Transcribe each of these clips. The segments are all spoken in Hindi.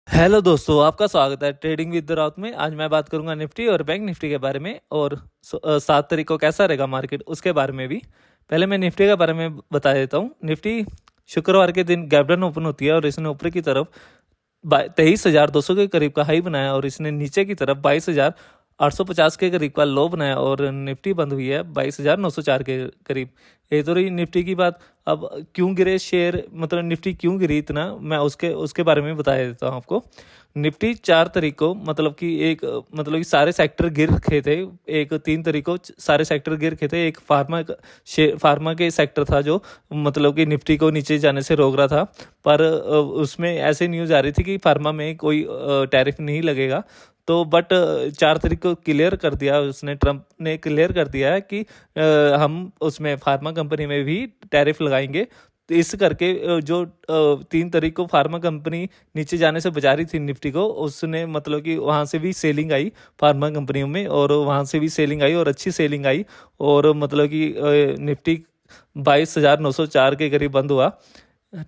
हेलो दोस्तों, आपका स्वागत है ट्रेडिंग विद राउत में। आज मैं बात करूंगा निफ्टी और बैंक निफ्टी के बारे में और 7 तारीख को कैसा रहेगा मार्केट उसके बारे में भी। पहले मैं निफ्टी के बारे में बता देता हूँ। निफ्टी शुक्रवार के दिन गैप डाउन ओपन होती है और इसने ऊपर की तरफ 23,200 के करीब का हाई बनाया और इसने नीचे की तरफ 22,850 के करीब का लो बनाया और निफ्टी बंद हुई है 22,904 के करीब। ये तो रही निफ्टी की बात। अब क्यों गिरे शेयर, मतलब निफ्टी क्यों गिरी इतना, मैं उसके उसके बारे में बता देता हूँ आपको। निफ्टी 4 तारीख को मतलब कि सारे सेक्टर गिर रखे थे। एक 3 तारीख को सारे सेक्टर गिर रखे थे। एक फार्मा के सेक्टर था जो मतलब कि निफ्टी को नीचे जाने से रोक रहा था, पर उसमें ऐसे न्यूज़ आ रही थी कि फार्मा में कोई टैरिफ नहीं लगेगा। तो बट 4 तारीख को क्लियर कर दिया उसने, ट्रंप ने क्लियर कर दिया है कि हम उसमें फार्मा कंपनी में भी टैरिफ लगाएंगे। तो इस करके जो 3 तारीख को फार्मा कंपनी नीचे जाने से बचा रही थी निफ्टी को, उसने मतलब कि वहाँ से भी सेलिंग आई फार्मा कंपनियों में, और वहाँ से भी सेलिंग आई और अच्छी सेलिंग आई। और मतलब कि निफ्टी 22,904 के करीब बंद हुआ।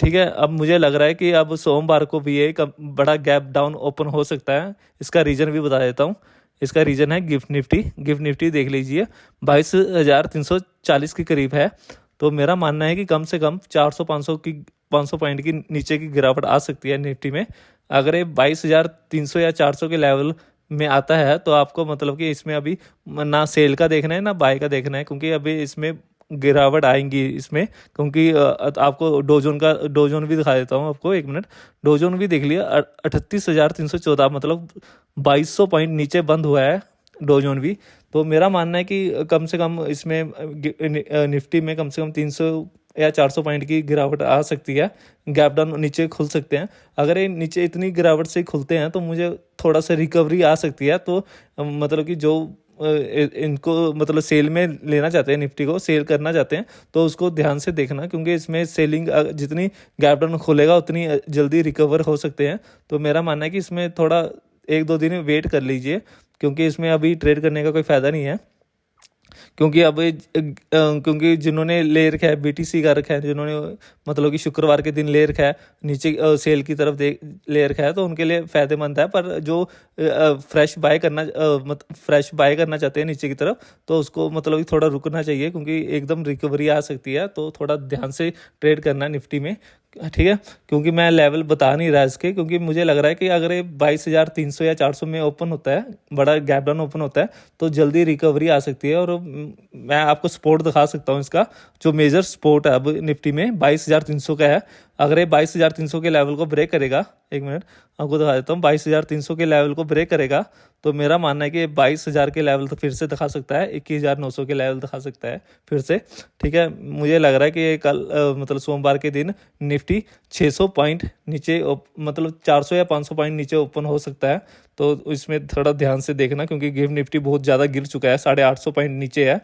ठीक है, अब मुझे लग रहा है कि अब सोमवार को भी एक बड़ा गैप डाउन ओपन हो सकता है। इसका रीज़न भी बता देता हूँ। इसका रीज़न है गिफ्ट निफ्टी। गिफ्ट निफ्टी देख लीजिए 22,340 के करीब है। तो मेरा मानना है कि कम से कम 400-500 पॉइंट की नीचे की गिरावट आ सकती है निफ्टी में। अगर ये 22,300 या 400 के लेवल में आता है तो आपको मतलब कि इसमें अभी ना सेल का देखना है ना बाय का देखना है, क्योंकि अभी इसमें गिरावट आएंगी इसमें। क्योंकि आपको डोजोन भी दिखा देता हूँ आपको, 1 मिनट। डोजोन भी देख लिया 38,314, मतलब 2,200 पॉइंट नीचे बंद हुआ है डोजोन भी। तो मेरा मानना है कि कम से कम इसमें निफ्टी में कम से कम 300 या 400 पॉइंट की गिरावट आ सकती है। गैप डाउन नीचे खुल सकते हैं। अगर ये नीचे इतनी गिरावट से खुलते हैं तो मुझे थोड़ा सा रिकवरी आ सकती है। तो मतलब कि जो इनको मतलब सेल में लेना चाहते हैं, निफ्टी को सेल करना चाहते हैं, तो उसको ध्यान से देखना, क्योंकि इसमें सेलिंग जितनी गैप डाउन खोलेगा उतनी जल्दी रिकवर हो सकते हैं। तो मेरा मानना है कि इसमें थोड़ा 1-2 दिन वेट कर लीजिए, क्योंकि इसमें अभी ट्रेड करने का कोई फ़ायदा नहीं है। क्योंकि जिन्होंने ले रखा है बीटीसी का रखा है, जिन्होंने मतलब कि शुक्रवार के दिन ले रखा है नीचे सेल की तरफ ले रखा है, तो उनके लिए फ़ायदेमंद है। पर जो फ्रेश बाय करना चाहते हैं नीचे की तरफ, तो उसको मतलब कि थोड़ा रुकना चाहिए, क्योंकि एकदम रिकवरी आ सकती है। तो थोड़ा ध्यान से ट्रेड करना निफ्टी में, ठीक है। क्योंकि मैं लेवल बता नहीं रहा इसके, क्योंकि मुझे लग रहा है कि अगर ये 22,300 या 400 में ओपन होता है, बड़ा गैप डाउन ओपन होता है, तो जल्दी रिकवरी आ सकती है। और मैं आपको सपोर्ट दिखा सकता हूँ इसका। जो मेजर सपोर्ट है अब निफ्टी में 22,300 का है। अगर ये 22,300 के लेवल को ब्रेक करेगा, 1 मिनट आपको दिखा देता हूँ, 22,300 के लेवल को ब्रेक करेगा, तो मेरा मानना है कि 22,000 के लेवल तो फिर से दिखा सकता है, 21,900 के लेवल दिखा सकता है फिर से। ठीक है, मुझे लग रहा है कि कल मतलब सोमवार के दिन निफ्टी 600 पॉइंट नीचे मतलब 400 या 500 पॉइंट नीचे ओपन हो सकता है। तो इसमें थोड़ा ध्यान से देखना, क्योंकि गिफ्ट निफ्टी बहुत ज़्यादा गिर चुका है, 850 पॉइंट नीचे है।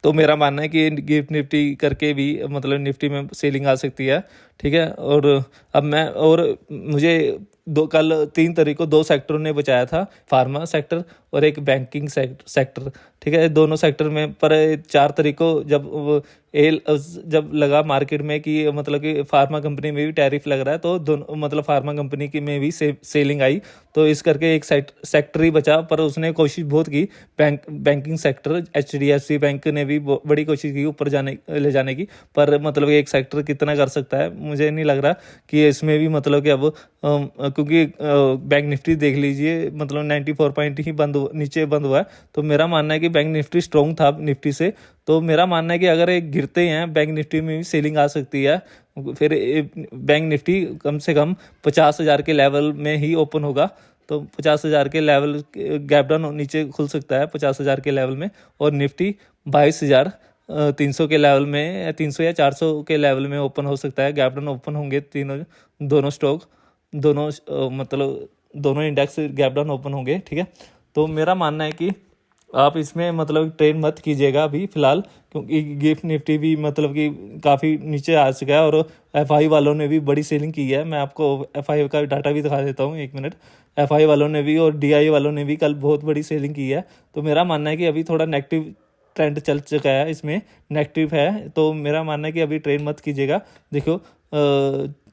तो मेरा मानना है कि गिफ्ट निफ्टी करके भी मतलब निफ्टी में सेलिंग आ सकती है। ठीक है, और अब मैं और मुझे कल 3 तारीख को 2 सेक्टरों ने बचाया था, फार्मा सेक्टर और एक बैंकिंग सेक्टर। ठीक है, दोनों सेक्टर में। पर 4 तारीख को जब लगा मार्केट में कि मतलब कि फार्मा कंपनी में भी टैरिफ लग रहा है, तो दोनों मतलब फार्मा कंपनी की में भी सेलिंग आई। तो इस करके एक सेक्टर ही बचा, पर उसने कोशिश बहुत की। बैंकिंग सेक्टर HDFC बैंक ने भी बड़ी कोशिश की ऊपर ले जाने की, पर मतलब एक सेक्टर कितना कर सकता है, मुझे नहीं लग रहा कि इसमें भी मतलब कि अब क्योंकि बैंक निफ्टी देख लीजिए, मतलब 94 पॉइंट ही नीचे बंद हुआ है। तो मेरा मानना है कि बैंक निफ्टी स्ट्रॉन्ग था निफ्टी से। तो मेरा मानना है कि अगर ये गिरते हैं बैंक निफ्टी में भी सेलिंग आ सकती है। फिर बैंक निफ्टी कम से कम 50,000 के लेवल में ही ओपन होगा। तो 50,000 के लेवल गैप डाउन नीचे खुल सकता है 50,000 के लेवल में, और निफ्टी 22,300 के लेवल में, 300 या 400 के लेवल में ओपन हो सकता है। गैप डाउन ओपन होंगे दोनों स्टॉक, मतलब दोनों इंडेक्स गैप डाउन ओपन होंगे। ठीक है, तो मेरा मानना है कि आप इसमें मतलब ट्रेड मत कीजिएगा अभी फ़िलहाल, क्योंकि गिफ्ट निफ्टी भी मतलब कि काफ़ी नीचे आ चुका है, और FI वालों ने भी बड़ी सेलिंग की है। मैं आपको FI का डाटा भी दिखा देता हूँ, 1 मिनट। FI वालों ने भी और DI वालों ने भी कल बहुत बड़ी सेलिंग की है। तो मेरा मानना है कि अभी थोड़ा नेगेटिव ट्रेंड चल चुका है, इसमें नेगेटिव है, तो मेरा मानना है कि अभी ट्रेड मत कीजिएगा। देखो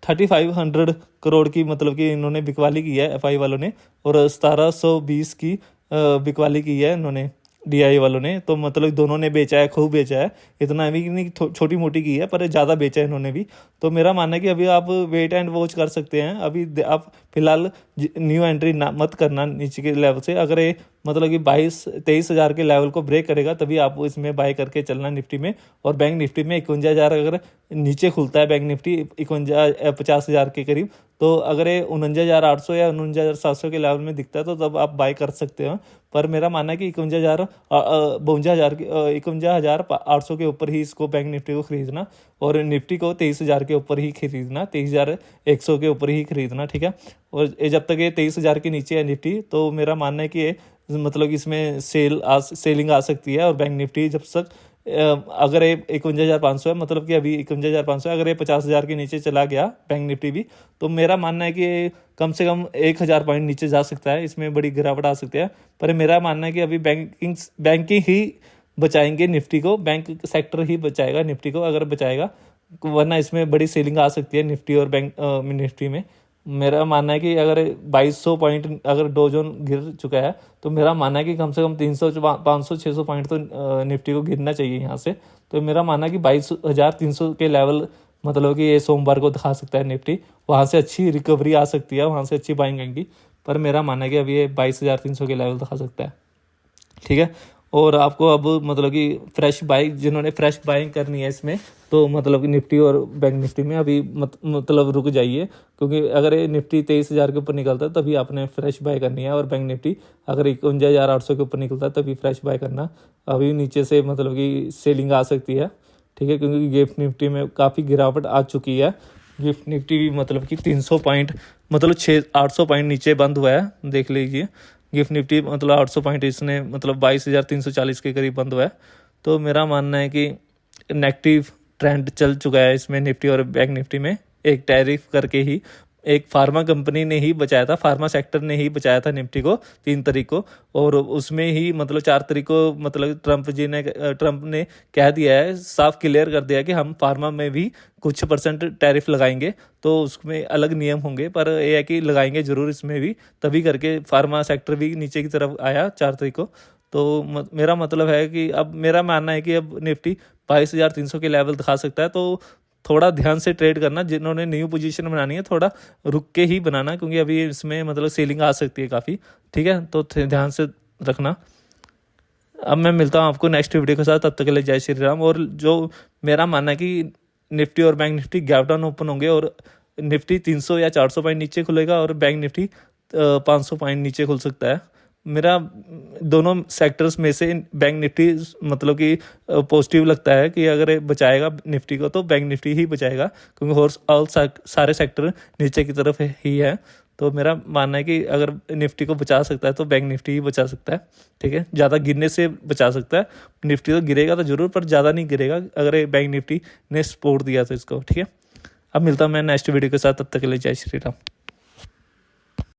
3500 करोड़ की मतलब कि इन्होंने बिकवाली की है एफआई वालों ने, और 1720 की बिकवाली की है इन्होंने डीआई वालों ने। तो मतलब दोनों ने बेचा है, खूब बेचा है, इतना भी नहीं छोटी मोटी की है, पर ज़्यादा बेचा है इन्होंने भी। तो मेरा मानना है कि अभी आप वेट एंड वॉच कर सकते हैं। अभी आप फिलहाल न्यू एंट्री ना मत करना नीचे के लेवल से। अगर ये मतलब कि 22-23 हज़ार के लेवल को ब्रेक करेगा तभी आप इसमें बाय करके चलना निफ्टी में। और बैंक निफ्टी में 51,000 अगर नीचे खुलता है बैंक निफ्टी 50,000 के करीब, तो अगर ये 49,800 या 49,700 के लेवल में दिखता है तो तब आप बाय कर सकते हो। पर मेरा मानना है कि 51,800 के ऊपर ही इसको बैंक निफ्टी को खरीदना, और निफ्टी को 23,000 के ऊपर ही खरीदना, 23,100 के ऊपर ही खरीदना, ठीक है। और जब तक ये 23,000 के नीचे है निफ्टी, तो मेरा मानना है कि ये मतलब इसमें सेलिंग आ सकती है। और बैंक निफ्टी जब तक अगर ये 51,500 है, मतलब कि अभी 51,500 है, अगर ये 50,000 के नीचे चला गया बैंक निफ्टी भी, तो मेरा मानना है कि कम से कम 1,000 पॉइंट नीचे जा सकता है, इसमें बड़ी गिरावट आ सकती है। पर मेरा मानना है कि अभी बैंकिंग ही बचाएंगे निफ्टी को, बैंक सेक्टर ही बचाएगा निफ्टी को अगर बचाएगा, वरना इसमें बड़ी सेलिंग आ सकती है निफ्टी और बैंक निफ्टी में। मेरा मानना है कि अगर 2200 पॉइंट अगर डो जोन गिर चुका है, तो मेरा मानना है कि कम से कम 300 500 600 पॉइंट तो निफ्टी को गिरना चाहिए यहाँ से। तो मेरा मानना है कि 22,300 के लेवल मतलब कि ये सोमवार को दिखा सकता है निफ्टी, वहाँ से अच्छी रिकवरी आ सकती है, वहाँ से अच्छी बाइंग आएंगी। पर मेरा मानना है कि अभी ये 22,300 के लेवल दिखा सकता है, ठीक है। और आपको अब मतलब कि फ्रेश बाइंग, जिन्होंने फ्रेश बाइंग करनी है इसमें, तो मतलब कि निफ्टी और बैंक निफ्टी में अभी मतलब रुक जाइए, क्योंकि अगर ये निफ्टी 23,000 के ऊपर निकलता है तभी आपने फ्रेश बाय करनी है, और बैंक निफ्टी अगर 51,800 के ऊपर निकलता है तभी फ्रेश बाय करना। अभी नीचे से मतलब कि सेलिंग आ सकती है, ठीक है, क्योंकि गिफ्ट निफ्टी में काफ़ी गिरावट आ चुकी है। गिफ्ट निफ्टी भी मतलब कि 300 पॉइंट मतलब 800 पॉइंट नीचे बंद हुआ है, देख लीजिए। गिफ्ट निफ्टी मतलब 800 पॉइंट इसने मतलब 22,340 के करीब बंद हुआ है। तो मेरा मानना है कि नेगेटिव ट्रेंड चल चुका है इसमें निफ्टी और बैंक निफ्टी में। एक टैरिफ करके ही एक फार्मा कंपनी ने ही बचाया था, फार्मा सेक्टर ने ही बचाया था निफ्टी को 3 तारीख को, और उसमें ही मतलब 4 तारीख को मतलब ट्रंप ने कह दिया है, साफ क्लियर कर दिया कि हम फार्मा में भी कुछ परसेंट टैरिफ लगाएंगे, तो उसमें अलग नियम होंगे, पर यह है कि लगाएंगे ज़रूर इसमें भी, तभी करके फार्मा सेक्टर भी नीचे की तरफ आया 4 तारीख को। तो मेरा मतलब है कि अब मेरा मानना है कि अब निफ्टी 22,300 के लेवल दिखा सकता है। तो थोड़ा ध्यान से ट्रेड करना, जिन्होंने न्यू पोजीशन बनानी है थोड़ा रुक के ही बनाना, क्योंकि अभी इसमें मतलब सेलिंग आ सकती है काफ़ी, ठीक है। तो ध्यान से रखना। अब मैं मिलता हूँ आपको नेक्स्ट वीडियो के साथ, तब तक के लिए जय श्री राम। और जो मेरा मानना है कि निफ्टी और bank Nifty gap down open होंगे, और निफ्टी 300 या 400 पॉइंट नीचे खुलेगा, और बैंक निफ्टी 500 पॉइंट नीचे खुल सकता है। मेरा दोनों सेक्टर्स में से बैंक निफ्टी मतलब कि पॉजिटिव लगता है कि अगर बचाएगा निफ्टी को तो बैंक निफ्टी ही बचाएगा, क्योंकि और सारे सेक्टर नीचे की तरफ ही है। तो मेरा मानना है कि अगर निफ्टी को बचा सकता है तो बैंक निफ्टी ही बचा सकता है, ठीक है। ज़्यादा गिरने से बचा सकता है, निफ्टी तो गिरेगा तो जरूर, पर ज़्यादा नहीं गिरेगा अगर बैंक निफ्टी ने सपोर्ट दिया तो इसको, ठीक है। अब मिलता हूँ मैं नेक्स्ट वीडियो के साथ, तब तक के लिए जय श्री राम।